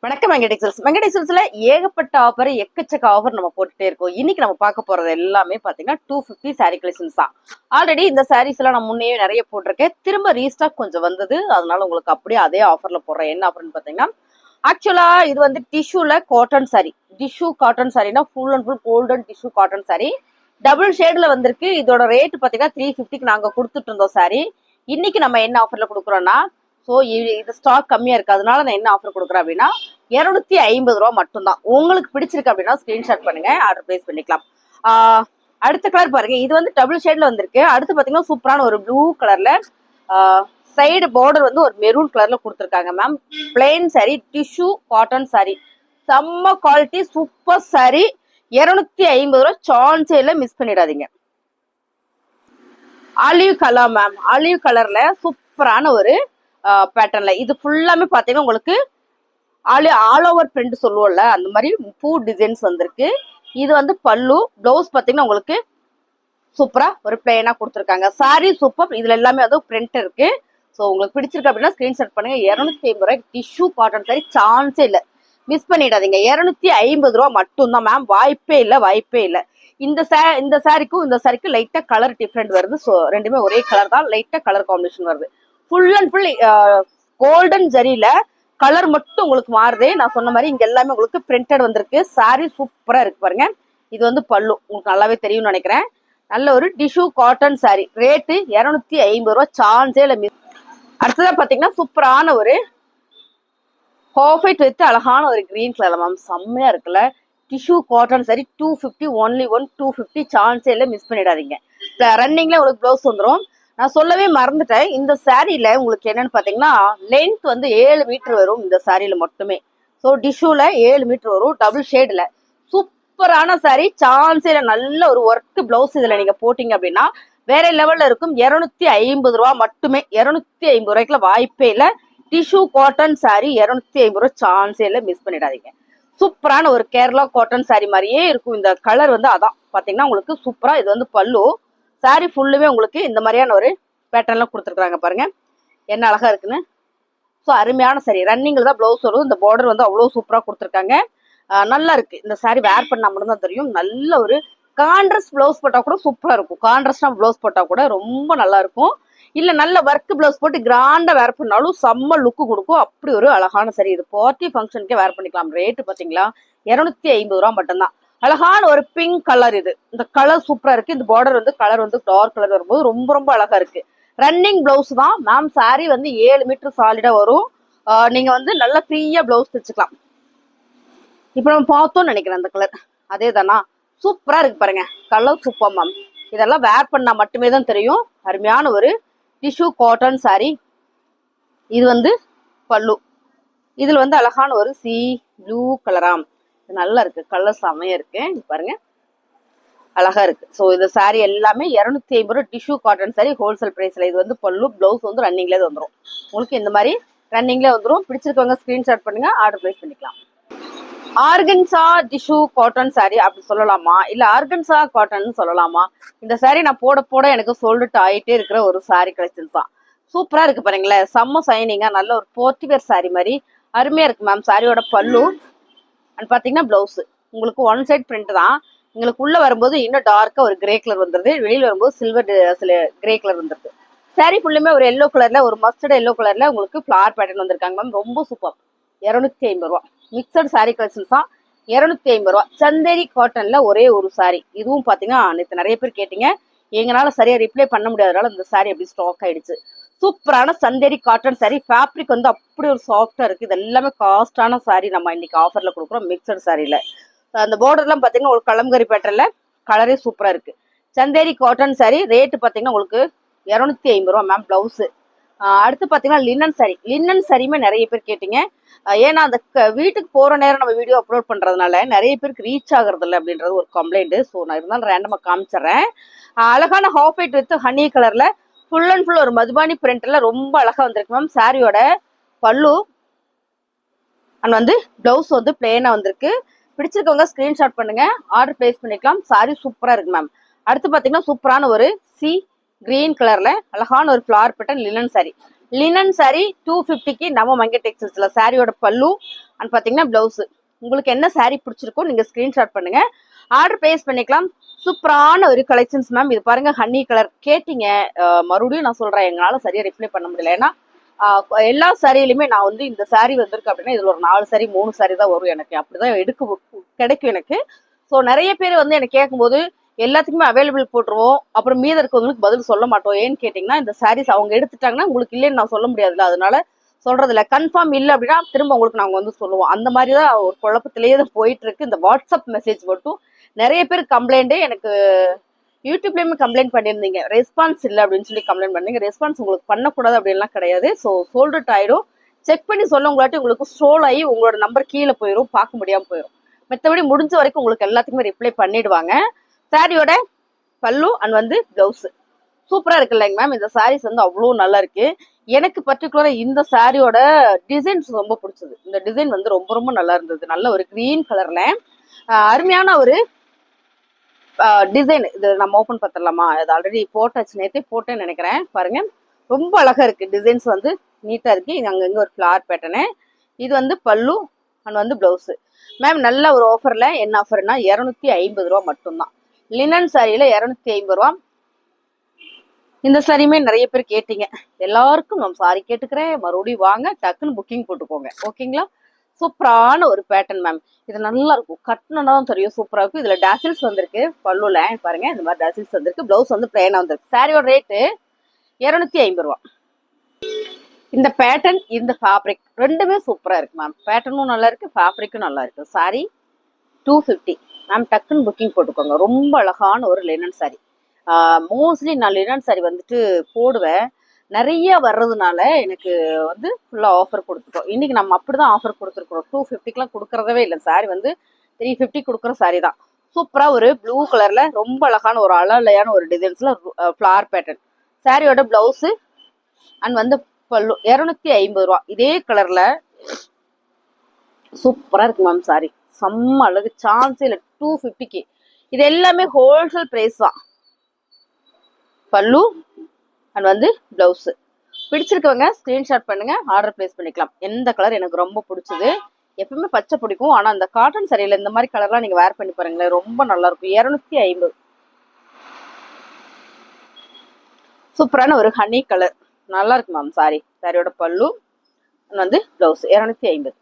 வணக்கம் மெங்கடெக்ஸல்ஸ்ல ஏகப்பட்ட ஆஃபர் எக்கச்சக்க ஆஃபர் நம்ம போட்டுட்டே இருக்கோம். இன்னைக்கு நம்ம பார்க்க போறது எல்லாமே பாத்தீங்கன்னா 250 சாரி கலெக்ஷன்ஸ் தான். ஆல்ரெடி இந்த சாரீஸ் எல்லாம் நான் முன்னே நிறைய போட்டிருக்கேன். திரும்ப ரீஸ்டாக் கொஞ்சம் வந்தது, அதனால உங்களுக்கு அப்படியே அதே ஆஃபர்ல போடுறேன். என்ன ஆஃபர்னு பாத்தீங்கன்னா, ஆக்சுவலா இது வந்து டிஷ்யூல காட்டன் சாரி, டிஷ்யூ காட்டன் சாரினா full and full golden tissue cotton sari, double ஷேட்ல வந்திருக்கு. இதோட ரேட் பாத்தீங்கன்னா 350க்கு நாங்க கொடுத்துட்டு இருந்தோம் சாரி. இன்னைக்கு நம்ம என்ன ஆஃபர்ல கொடுக்குறோம்னா, ஸோ இது ஸ்டாக் கம்மியா இருக்கு, அதனால நான் என்ன ஆஃபர் கொடுக்குறேன் அப்படின்னா 250 ரூபா மட்டும்தான். உங்களுக்கு பிடிச்சிருக்கு அப்படின்னா ஸ்கிரீன்ஷாட் பண்ணுங்க, ஆர்டர் பிளேஸ் பண்ணிக்கலாம். அடுத்த கலர் பாருங்க, இது வந்து டபுள் ஷேட்ல வந்திருக்கு. அடுத்து பாத்தீங்கன்னா சூப்பரான ஒரு ப்ளூ கலர்ல சைடு பார்டர் வந்து ஒரு மெரூன் கலர்ல கொடுத்துருக்காங்க ma'am. Plain sorry, tissue cotton sorry, செம்ம குவாலிட்டி, சூப்பர் சாரி. 250 ரூபா, சான்ஸே இல்லை, மிஸ் பண்ணிடாதீங்க. ஆலிவ் கலர் மேம், ஆலிவ் கலர்ல சூப்பரான ஒரு பேட்டர்ன்ல இது ஃபுல்லாமே பாத்தீங்கன்னா உங்களுக்கு ஆல் ஓவர் பிரிண்ட் சொல்லுவோம்ல, அந்த மாதிரி பூ டிசைன்ஸ் வந்திருக்கு. இது வந்து பல்லு, பிளவுஸ் பாத்தீங்கன்னா உங்களுக்கு சூப்பரா ஒரு பிளெயினா கொடுத்துருக்காங்க. சாரி சூப்பர், இதுல எல்லாமே வந்து பிரிண்ட் இருக்கு. ஸோ உங்களுக்கு பிடிச்சிருக்கு அப்படின்னா ஸ்கிரீன்ஷாட் பண்ணுங்க. 250 ரூபாய்க்கு டிஷ்யூ காட்டன் சாரி, சான்ஸே இல்லை, மிஸ் பண்ணிடாதீங்க. 250 ரூபா மட்டும்தான் மேம், வாய்ப்பே இல்லை, வாய்ப்பே இல்லை. இந்த சாரிக்கும் லைட்டா கலர் டிஃப்ரெண்ட் வருது. ஸோ ரெண்டுமே ஒரே கலர் தான், லைட்டா கலர் காம்பினேஷன் வருது. ஃபுல் அண்ட் ஃபுல் கோல்டன் ஜரியில கலர் மட்டும் உங்களுக்கு மாறுது. நான் சொன்ன மாதிரி இங்க எல்லாமே உங்களுக்கு பிரிண்டட் வந்திருக்கு. சாரி சூப்பரா இருக்கு பாருங்க. இது வந்து பல்லு, உங்களுக்கு நல்லாவே தெரியும்னு நினைக்கிறேன். நல்ல ஒரு டிஷ்யூ காட்டன் சாரி, ரேட்டு 250 ரூபா, சான்ஸே இல்லை. அடுத்ததா பாத்தீங்கன்னா சூப்பரான ஒரு ஹாஃப் ஒயிட் வித் அழகான ஒரு கிரீன் கலர் மேம், செம்மையா இருக்குல்ல. டிஷ்யூ காட்டன் சாரி 250, ஒன்லி 250, சான்ஸே இல்லை, மிஸ் பண்ணிடாதீங்க. ரன்னிங்ல உங்களுக்கு பிளவுஸ் வந்துடும். நான் சொல்லவே மறந்துட்டேன், இந்த சாரியில உங்களுக்கு என்னன்னு பாத்தீங்கன்னா லென்த் வந்து 7 மீட்டர் வரும் இந்த சாரியில மட்டுமே. ஸோ டிஷ்யூல 7 மீட்டர் வரும், டபுள் ஷேட்ல சூப்பரான சாரி, சான்ஸே இல்லை. நல்ல ஒரு ஒர்க் பிளவுஸ் இதுல நீங்க போட்டீங்க அப்படின்னா வேற லெவல்ல இருக்கும். 250 ரூபா மட்டுமே, 250 ரூபாய்க்குல வாய்ப்பே இல்லை. டிஷ்யூ காட்டன் சாரி 250 ரூபா, சான்ஸே இல்லை, மிஸ் பண்ணிடாதீங்க. சூப்பரான ஒரு கேரளா காட்டன் சாரி மாதிரியே இருக்கும். இந்த கலர் வந்து அதான் பாத்தீங்கன்னா உங்களுக்கு சூப்பரா. இது வந்து பல்லு, சாரி ஃபுல்லுமே உங்களுக்கு இந்த மாதிரியான ஒரு பேட்டர்ன்லாம் கொடுத்துருக்காங்க பாருங்க, என்ன அழகா இருக்குன்னு. ஸோ அருமையான சாரி, ரன்னிங்ல தான் பிளவுஸ் வரும். இந்த பார்டர் வந்து அவ்வளோ சூப்பரா கொடுத்துருக்காங்க. நல்லா இருக்கு. இந்த சாரி வேர் பண்ணா மட்டும்தான் தெரியும். நல்ல ஒரு கான்ட்ராஸ்ட் பிளவுஸ் போட்டா கூட சூப்பரா இருக்கும். கான்ட்ராஸ்டா பிளவுஸ் போட்டா கூட ரொம்ப நல்லா இருக்கும். இல்ல நல்ல ஒர்க் பிளவுஸ் போட்டு கிராண்டா வேர் பண்ணாலும் செம்ம லுக்கு கொடுக்கும். அப்படி ஒரு அழகான சாரி, இது பார்ட்டி ஃபங்க்ஷனுக்கே வேர் பண்ணிக்கலாம். ரேட்டு பாத்தீங்களா 250 ரூபா மட்டும்தான். அழகான ஒரு பிங்க் கலர், இது இந்த கலர் சூப்பரா இருக்கு. இந்த பார்டர் வந்து கலர் வந்து டார்க் கலர் வரும்போது ரொம்ப ரொம்ப அழகா இருக்கு. ரன்னிங் பிளவுஸ் தான் மேம். சாரி வந்து 7 மீட்டர் சாலிடா வரும். நீங்க வந்து நல்லா ஃப்ரீயா பிளவுஸ் தைச்சுக்கலாம். இப்ப நம்ம பார்த்தோம்னு நினைக்கிறேன் அந்த கலர் அதே தானா, சூப்பரா இருக்கு பாருங்க. Colour super ma'am. இதெல்லாம் வேர் பண்ணா மட்டுமே தான் தெரியும். அருமையான ஒரு டிஷ்யூ காட்டன் சாரி. இது வந்து பல்லு, இதுல வந்து அழகான ஒரு சி ப்ளூ கலராம், நல்லா இருக்கு. கலர் செமையா இருக்கு பாருங்க, அழகா இருக்கு. ஸோ இந்த சாரி எல்லாமே 250 ரூபா, டிஷ்யூ காட்டன் சாரி, ஹோல்சேல் பிரைஸ்ல. இது வந்து பல்லு, பிளவுஸ் வந்து ரன்னிங்ல வந்துடும். உங்களுக்கு இந்த மாதிரி ரன்னிங்ல வந்துடும். பிடிச்சிருக்கவங்க ஸ்கிரீன்ஷாட் பண்ணுங்க, ஆர்டர் பிளேஸ் பண்ணிக்கலாம். ஆர்கன்சா டிஷ்யூ காட்டன் சாரி அப்படி சொல்லலாமா, இல்ல ஆர்கன்சா காட்டன் சொல்லலாமா? இந்த சாரி நான் போட போட எனக்கு சோல்டு ஆயிட்டே இருக்கிற ஒரு சாரி கலெக்ஷன்ஸ் தான். சூப்பரா இருக்கு பாருங்களேன், செம்ம சைனிங்கா, நல்ல ஒரு போர்ட்டிவேர் சாரி மாதிரி அருமையா இருக்கு மேம். சாரியோட பல்லு அண்ட் பாத்தீங்கன்னா பிளவுஸ் உங்களுக்கு ஒன் சைட் பிரிண்ட் தான். உங்களுக்கு உள்ள வரும்போது இன்னும் டார்க்கா ஒரு கிரே கலர் வந்துருது, வெளியில வரும்போது சில்வர் கிரே கலர் வந்துருக்கு. சாரி ஃபுல்லுமே ஒரு எல்லோ கலர்ல, ஒரு மஸ்டர்ட் எல்லோ கலர்ல உங்களுக்கு ஃபிளார் பேட்டர்ன் வந்திருக்காங்க மேம். ரொம்ப சூப்பர். 250 ரூபா, மிக்சட் சாரி கலெக்ஷன்ஸ் தான். 250 ரூபா. சந்தேரி காட்டன்ல ஒரே ஒரு சாரி, இதுவும் பாத்தீங்கன்னா நேற்று நிறைய பேர் கேட்டீங்க, எங்களால சரியா ரிப்ளை பண்ண முடியாதனால இந்த சாரி அப்படி ஸ்டாக் ஆயிடுச்சு. சூப்பரான சந்தேரி காட்டன் சாரி, ஃபேப்ரிக் வந்து அப்படி ஒரு சாஃப்டா இருக்கு. இது எல்லாமே காஸ்டான சாரி நம்ம இன்னைக்கு ஆஃபர்ல கொடுக்குறோம் மிக்சட் சாரியில. அந்த பார்டர் எல்லாம் பாத்தீங்கன்னா ஒரு கலம்கரி பேட்டர்ல கலரே சூப்பரா இருக்கு. சந்தேரி காட்டன் சாரி, ரேட்டு பாத்தீங்கன்னா உங்களுக்கு 250 ரூபா மேம். பிளவுஸ் அடுத்து பாத்தீங்கன்னா லினன் சாரி. லினன் சாரியுமே நிறைய பேர் கேட்டீங்க. ஏன்னா அந்த வீட்டுக்கு போற நேரம் நம்ம வீடியோ அப்லோட் பண்றதுனால நிறைய பேருக்கு ரீச் ஆகுறது இல்லை அப்படின்றது ஒரு கம்ப்ளைண்ட். ஸோ நான் இருந்தாலும் ரேண்டமா காமிச்சிடறேன். அழகான ஹாஃப் ஒயிட் வித் ஹனி கலர்ல ஃபுல் அண்ட் ஃபுல் ஒரு மதுபானி பிரிண்ட்ல ரொம்ப அழகா வந்திருக்கு மேம். சாரியோட பல்லு அண்ட் வந்து பிளவுஸ் வந்து பிளெயினா வந்திருக்கு. பிடிச்சிருக்கவங்க ஸ்கிரீன்ஷாட் பண்ணுங்க, ஆர்டர் பிளேஸ் பண்ணிக்கலாம். சாரி சூப்பரா இருக்கு மேம். அடுத்து பாத்தீங்கன்னா சூப்பரான ஒரு சி கிரீன் கலர்ல அழகான ஒரு floral pattern linen sari. Linen sari 250க்கு நம்ம மங்கை டெக்ஸ்டைல்ஸ்ல. சாரியோட பல்லு அண்ட் பாத்தீங்கன்னா பிளவுஸ். உங்களுக்கு என்ன saree பிடிச்சிருக்கோ நீங்க ஸ்கிரீன்ஷாட் பண்ணுங்க, ஆர்டர் பிளேஸ் பண்ணிக்கலாம். சூப்பரான ஒரு கலெக்ஷன்ஸ் மேம். இது பாருங்க ஹனி கலர் கேட்டீங்க, மறுபடியும் நான் சொல்றேன் எங்களால சரியா ரிப்ளை பண்ண முடியல. ஏன்னா எல்லா சாரியிலுமே நான் வந்து இந்த saree வந்திருக்கு அப்படின்னா இதுல ஒரு 4 saree 3 saree தான் வரும் எனக்கு, அப்படிதான் கிடைக்கும் எனக்கு. ஸோ நிறைய பேர் வந்து எனக்கு கேட்கும்போது எல்லாத்துக்குமே அவைலபிள் போட்டுருவோம், அப்புறம் மீத இருக்கவங்களுக்கு பதில் சொல்ல மாட்டோம். ஏன்னு கேட்டிங்கன்னா இந்த சாரீஸ் அவங்க எடுத்துட்டாங்கன்னா உங்களுக்கு இல்லைன்னு நான் சொல்ல முடியாதுல்ல, அதனால சொல்றது இல்லை. கன்ஃபார்ம் இல்லை அப்படின்னா திரும்ப உங்களுக்கு நாங்கள் வந்து சொல்லுவோம். அந்த மாதிரி தான் ஒரு குழப்பத்திலேயே தான் போயிட்டு இருக்கு. இந்த வாட்ஸ்அப் மெசேஜ் மட்டும் நிறைய பேர் கம்ப்ளைண்ட்டு, எனக்கு யூடியூப்லேயுமே கம்ப்ளைண்ட் பண்ணியிருந்தீங்க, ரெஸ்பான்ஸ் இல்லை அப்படின்னு சொல்லி கம்ப்ளைண்ட் பண்ணீங்க. ரெஸ்பான்ஸ் உங்களுக்கு பண்ணக்கூடாது அப்படின்லாம் கிடையாது. ஸோ சோல்டட் ஆயிடும், செக் பண்ணி சொல்ல உங்களாட்டி உங்களுக்கு ஸ்ட்ரோல் ஆகி உங்களோட நம்பர் கீழே போயிடும், பார்க்க முடியாமல் போயிடும். மற்றபடி முடிஞ்ச வரைக்கும் உங்களுக்கு எல்லாத்துக்குமே ரிப்ளை பண்ணிடுவாங்க. சாரியோட பல்லு அண்ட் வந்து பிளவுஸ் சூப்பரா இருக்கு இல்லைங்க மேம். இந்த சாரீஸ் வந்து அவ்வளோ நல்லா இருக்கு. எனக்கு பர்டிகுலரா இந்த சாரியோட டிசைன்ஸ் ரொம்ப பிடிச்சது. இந்த டிசைன் வந்து ரொம்ப ரொம்ப நல்லா இருந்தது. நல்ல ஒரு கிரீன் கலர்ல அருமையான ஒரு டிசைன். இது நம்ம ஓபன் பார்த்துடலாமா? அது ஆல்ரெடி போட்டாச்சு, நேற்றே போட்டேன்னு நினைக்கிறேன். பாருங்க ரொம்ப அழகா இருக்கு, டிசைன்ஸ் வந்து நீட்டா இருக்கு. இது அங்கங்க ஒரு ஃபிளார் பேட்டர்னு. இது வந்து பல்லு அண்ட் வந்து பிளவுஸ். மேம் நல்ல ஒரு ஆஃபர்ல, என்ன ஆஃபர்னா 250 ரூபா மட்டும்தான். லினன் சாரியில 250 ரூபா. இந்த சாரியுமே நிறைய பேர் கேட்டீங்க, எல்லாருக்கும் நான் சாரி கேட்டுக்கிறேன், மறுபடியும் வாங்க டக்குன்னு புக்கிங் போட்டுக்கோங்க, ஓகேங்களா? சூப்பரான ஒரு பேட்டர்ன் மேம். இது நல்லா இருக்கும், கட்டணும்னா தான் தெரியும் சூப்பரா இருக்கும். இதுல டேசில்ஸ் வந்திருக்கு பல்லுல, பாருங்க இந்த மாதிரி டேசில்ஸ் வந்திருக்கு. பிளவுஸ் வந்து பிளேனா வந்திருக்கு. சாரியோட ரேட்டு 250 ரூபா. இந்த பேட்டர்ன் இந்த ஃபேப்ரிக் ரெண்டுமே சூப்பரா இருக்கு மேம். பேட்டர்னும் நல்லா இருக்கு, ஃபேப்ரிக்கும் நல்லா இருக்கு. Sorry 250 ma'am. டக்குன்னு புக்கிங் போட்டுக்கோங்க. ரொம்ப அழகான ஒரு லினன் சாரி. மோஸ்ட்லி நான் லினன் சாரி வந்துட்டு போடுவேன், நிறைய வர்றதுனால எனக்கு வந்து ஃபுல்லாக ஆஃபர் கொடுத்துட்டோம். இன்னைக்கு நம்ம அப்படிதான் ஆஃபர் கொடுத்துருக்குறோம். 250க்குலாம் கொடுக்கறதவே இல்லை. சாரி வந்து 350 கொடுக்குற சாரி தான். சூப்பரா ஒரு ப்ளூ கலர்ல ரொம்ப அழகான ஒரு அழலையான ஒரு டிசைன்ஸ்ல ஃபிளார் பேட்டர்ன். சாரியோட பிளவுஸ் அண்ட் வந்து பல்லு 250 ரூபா. இதே கலர்ல சூப்பரா இருக்கு மேம். சாரி செம்ம அழகு, சான்ஸே இல்லை. 250க்கு இது எல்லாமே ஹோல்சேல் பிரைஸ் தான். பல்லு அண்ட் வந்து பிளவுஸ். பிடிச்சிருக்கவங்க ஸ்கிரீன்ஷாட் பண்ணுங்க, ஆர்டர் பிளேஸ் பண்ணிக்கலாம். எந்த கலர் எனக்கு ரொம்ப பிடிச்சது, எப்பவுமே பச்சை பிடிக்கும், ஆனா அந்த காட்டன் சரியில்லை, இந்த மாதிரி கலர்லாம் நீங்க வேர் பண்ணி பாருங்களேன், ரொம்ப நல்லா இருக்கும். 250. சூப்பரான ஒரு ஹனி கலர் நல்லா இருக்கு மேம். சாரியோட பல்லு வந்து பிளவுஸ் 250.